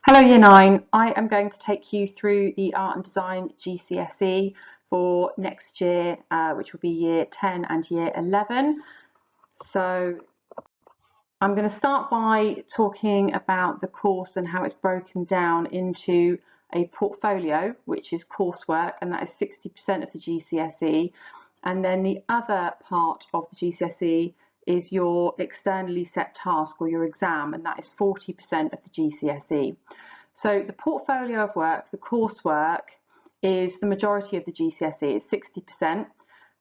Hello Year 9, I am going to take you through the Art and Design GCSE for next year, which will be Year 10 and Year 11. So I'm going to start by talking about the course and how it's broken down into a portfolio, which is coursework, and that is 60% of the GCSE. And then the other part of the GCSE is your externally set task or your exam, and that is 40% of the GCSE. So the portfolio of work, the coursework, is the majority of the GCSE, it's 60%,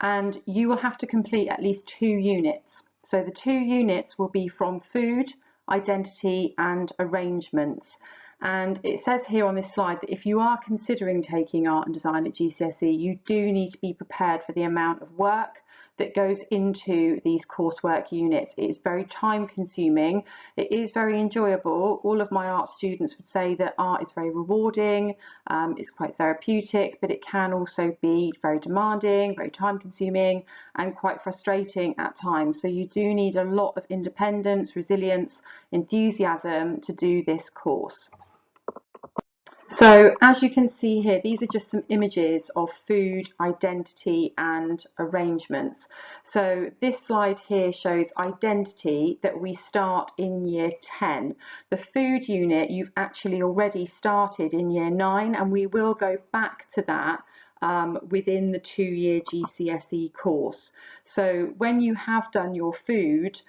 and you will have to complete at least 2 units. So the 2 units will be from food, identity and arrangements. And it says here on this slide that if you are considering taking art and design at GCSE, you do need to be prepared for the amount of work that goes into these coursework units. It is very time consuming. It is very enjoyable. All of my art students would say that art is very rewarding, it's quite therapeutic, but it can also be very demanding, very time consuming and quite frustrating at times. So you do need a lot of independence, resilience, enthusiasm to do this course. So as you can see here, these are just some images of food, identity and arrangements. So this slide here shows identity that we start in Year 10. The food unit you've actually already started in Year 9, and we will go back to that within the 2-year GCSE course. So when you have done your food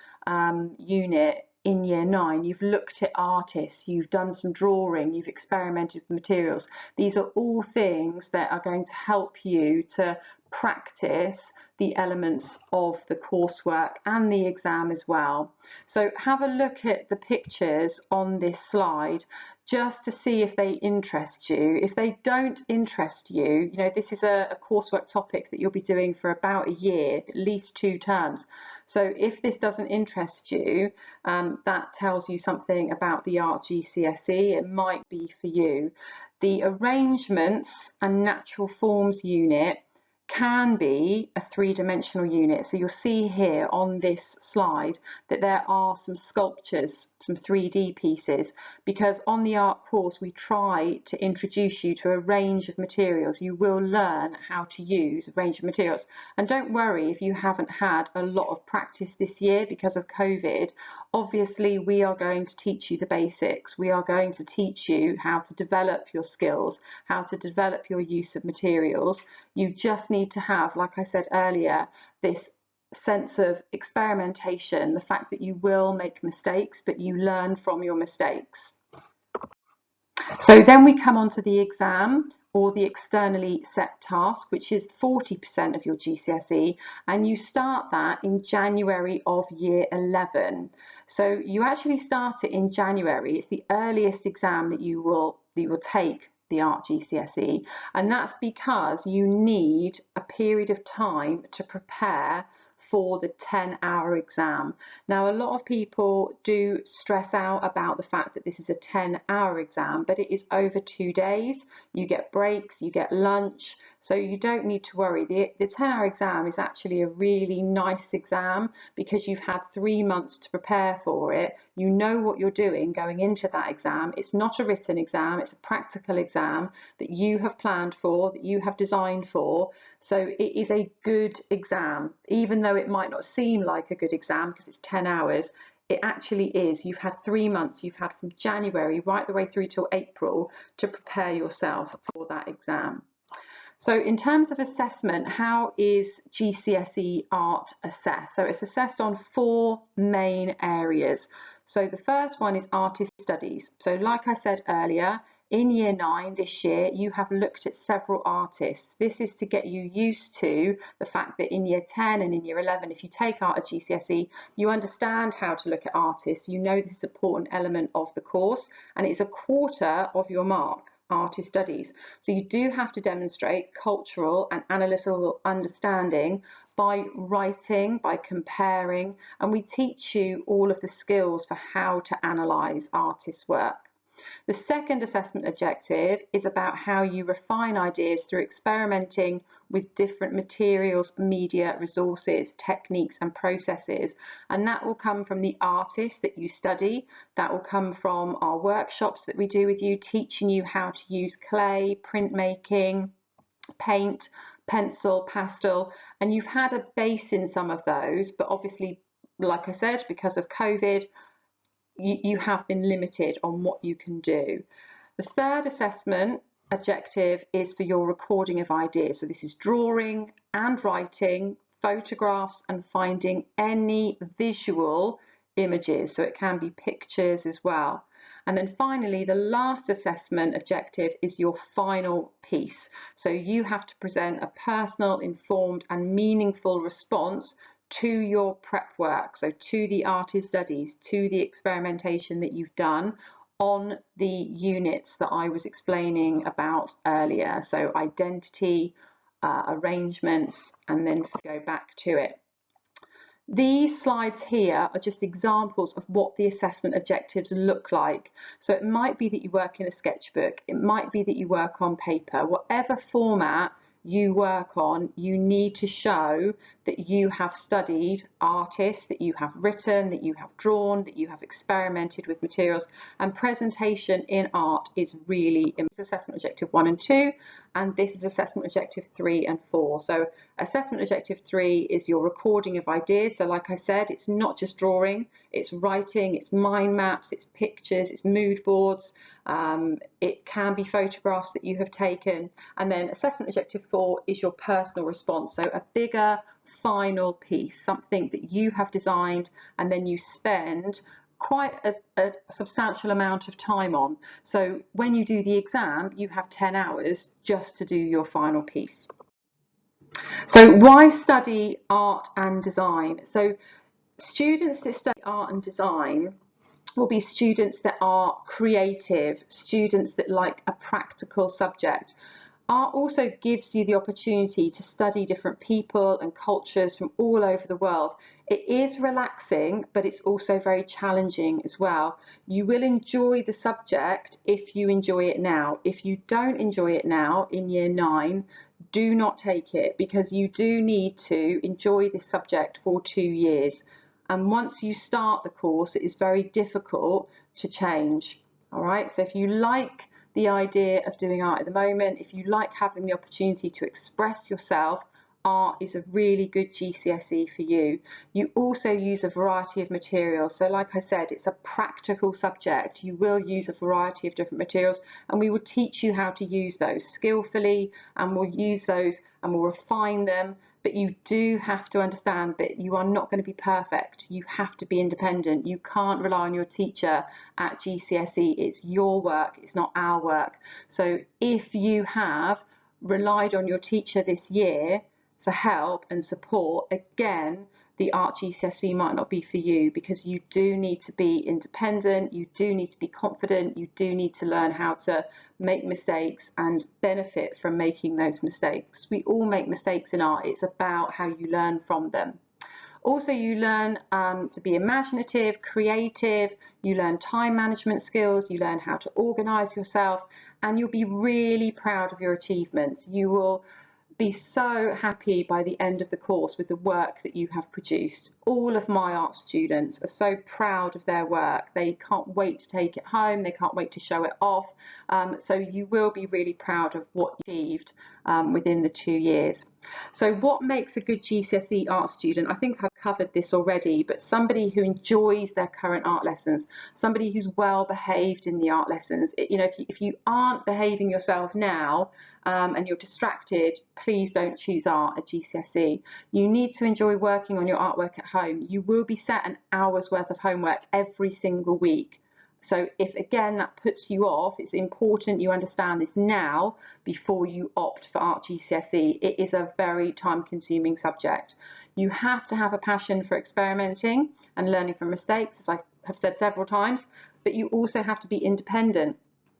unit in Year 9, you've looked at artists, you've done some drawing, you've experimented with materials. These are all things that are going to help you to practice the elements of the coursework and the exam as well. So have a look at the pictures on this slide just to see if they interest you. If they don't interest you, this is a coursework topic that you'll be doing for about a year, at least 2 terms. So if this doesn't interest you, that tells you something about the Art GCSE. It might be for you. The arrangements and natural forms unit can be a 3-dimensional unit. So you'll see here on this slide that there are some sculptures, some 3D pieces, because on the art course we try to introduce you to a range of materials. You will learn how to use a range of materials. And don't worry if you haven't had a lot of practice this year because of COVID. Obviously, we are going to teach you the basics. We are going to teach you how to develop your skills, how to develop your use of materials. You just need to have, like I said earlier, this sense of experimentation, the fact that you will make mistakes, but you learn from your mistakes. So then we come on to the exam, or the externally set task, which is 40% of your GCSE, and you start that in January of Year 11. So you actually start it in January. It's the earliest exam that you will take the Art GCSE, and that's because you need a period of time to prepare for the 10-hour exam. Now, a lot of people do stress out about the fact that this is a 10-hour exam, but it is over 2 days. You get breaks, you get lunch, so you don't need to worry. The 10-hour exam is actually a really nice exam because you've had 3 months to prepare for it. You know what you're doing going into that exam. It's not a written exam, it's a practical exam that you have planned for, that you have designed for. So it is a good exam, even though it might not seem like a good exam because it's 10 hours. It actually is. You've had 3 months, you've had from January right the way through till April to prepare yourself for that exam. So in terms of assessment, how is GCSE art assessed? So it's assessed on 4 main areas. So the first one is artist studies. So like I said earlier, in Year 9 this year, you have looked at several artists. This is to get you used to the fact that in Year 10 and in Year 11, if you take art at GCSE, you understand how to look at artists. You know this is an important element of the course, and it's a quarter of your mark, artist studies. So you do have to demonstrate cultural and analytical understanding by writing, by comparing, and we teach you all of the skills for how to analyse artists' work. The second assessment objective is about how you refine ideas through experimenting with different materials, media, resources, techniques and processes. And that will come from the artists that you study. That will come from our workshops that we do with you, teaching you how to use clay, printmaking, paint, pencil, pastel, and you've had a base in some of those, but obviously, like I said, because of COVID, you have been limited on what you can do. The third assessment objective is for your recording of ideas. So this is drawing and writing, photographs, and finding any visual images. So it can be pictures as well. And then finally, the last assessment objective is your final piece. So you have to present a personal, informed, and meaningful response to your prep work, so to the artist studies, to the experimentation that you've done on the units that I was explaining about earlier. So identity, arrangements, and then go back to it. These slides here are just examples of what the assessment objectives look like. So it might be that you work in a sketchbook, it might be that you work on paper, whatever format you work on, you need to show that you have studied artists, that you have written, that you have drawn, that you have experimented with materials, and presentation in art is really important. Assessment objective 1 and 2, and this is assessment objective 3 and 4. So assessment objective 3 is your recording of ideas. So like I said, it's not just drawing, it's writing, it's mind maps, it's pictures, it's mood boards, it can be photographs that you have taken. And then assessment objective 4 is your personal response. So a bigger final piece, something that you have designed and then you spend quite a substantial amount of time on. So when you do the exam, you have 10 hours just to do your final piece. So why study art and design? So students that study art and design will be students that are creative, students that like a practical subject. Art also gives you the opportunity to study different people and cultures from all over the world. It is relaxing, but it's also very challenging as well. You will enjoy the subject if you enjoy it now. If you don't enjoy it now in year 9, do not take it, because you do need to enjoy this subject for 2 years. And once you start the course, it is very difficult to change. All right, so if you like the idea of doing art at the moment, if you like having the opportunity to express yourself, art is a really good GCSE for you. You also use a variety of materials. So like I said, it's a practical subject. You will use a variety of different materials, and we will teach you how to use those skillfully, and we'll use those and we'll refine them. But you do have to understand that you are not going to be perfect. You have to be independent. You can't rely on your teacher at GCSE. It's your work, it's not our work. So if you have relied on your teacher this year for help and support, again, the art GCSE might not be for you, because you do need to be independent, you do need to be confident, you do need to learn how to make mistakes and benefit from making those mistakes. We all make mistakes in art. It's about how you learn from them. Also, you learn to be imaginative, creative, you learn time management skills, you learn how to organize yourself, and you'll be really proud of your achievements. You will be so happy by the end of the course with the work that you have produced. All of my art students are so proud of their work. They can't wait to take it home. They can't wait to show it off. So you will be really proud of what you achieved within the 2 years. So what makes a good GCSE art student? I think I've covered this already, but somebody who enjoys their current art lessons, somebody who's well behaved in the art lessons. If you aren't behaving yourself now and you're distracted, please don't choose art at GCSE. You need to enjoy working on your artwork at home. You will be set an hour's worth of homework every single week. So if, again, that puts you off, it's important you understand this now before you opt for art GCSE. It is a very time-consuming subject. You have to have a passion for experimenting and learning from mistakes, as I have said several times, but you also have to be independent,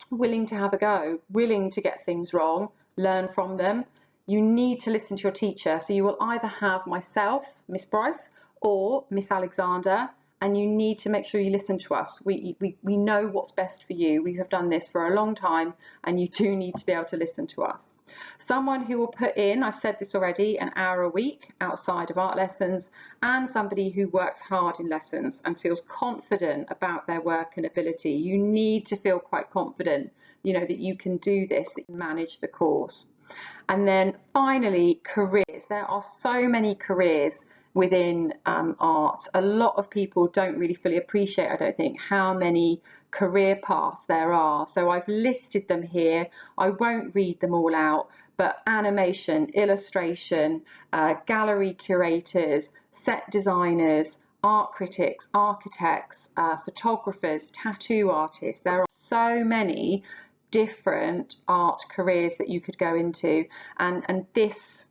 willing to have a go, willing to get things wrong, learn from them. You need to listen to your teacher. So you will either have myself, Miss Bryce, or Miss Alexander, and you need to make sure you listen to us. We know what's best for you. We have done this for a long time, and you do need to be able to listen to us. Someone who will put in, I've said this already, an hour a week outside of art lessons, and somebody who works hard in lessons and feels confident about their work and ability. You need to feel quite confident, you know, that you can do this, that you can manage the course. And then finally, careers. There are so many careers within art. A lot of people don't really fully appreciate, I don't think, how many career paths there are. So I've listed them here. I won't read them all out, but animation, illustration, gallery curators, set designers, art critics, architects, photographers, tattoo artists. There are so many different art careers that you could go into, and there's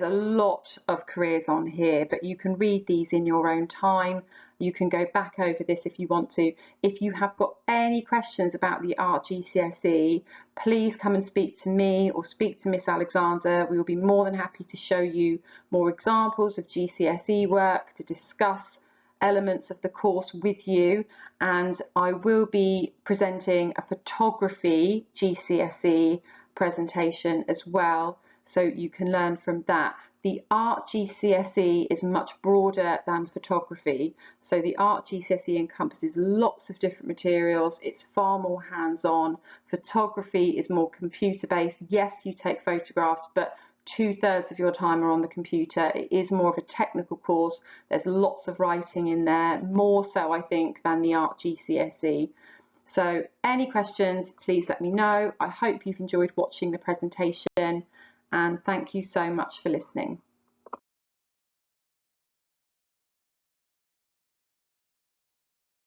a lot of careers on here, but you can read these in your own time. You can go back over this if you want to. If you have got any questions about the art GCSE, please come and speak to me or speak to Miss Alexander. We will be more than happy to show you more examples of GCSE work, to discuss elements of the course with you, and I will be presenting a photography GCSE presentation as well, so you can learn from that. The art GCSE is much broader than photography, so the art GCSE encompasses lots of different materials. It's far more hands-on. Photography is more computer-based. Yes, you take photographs, but 2/3 of your time are on the computer. It is more of a technical course. There's lots of writing in there, more so I think than the art GCSE. So any questions, please let me know. I hope you've enjoyed watching the presentation, and thank you so much for listening.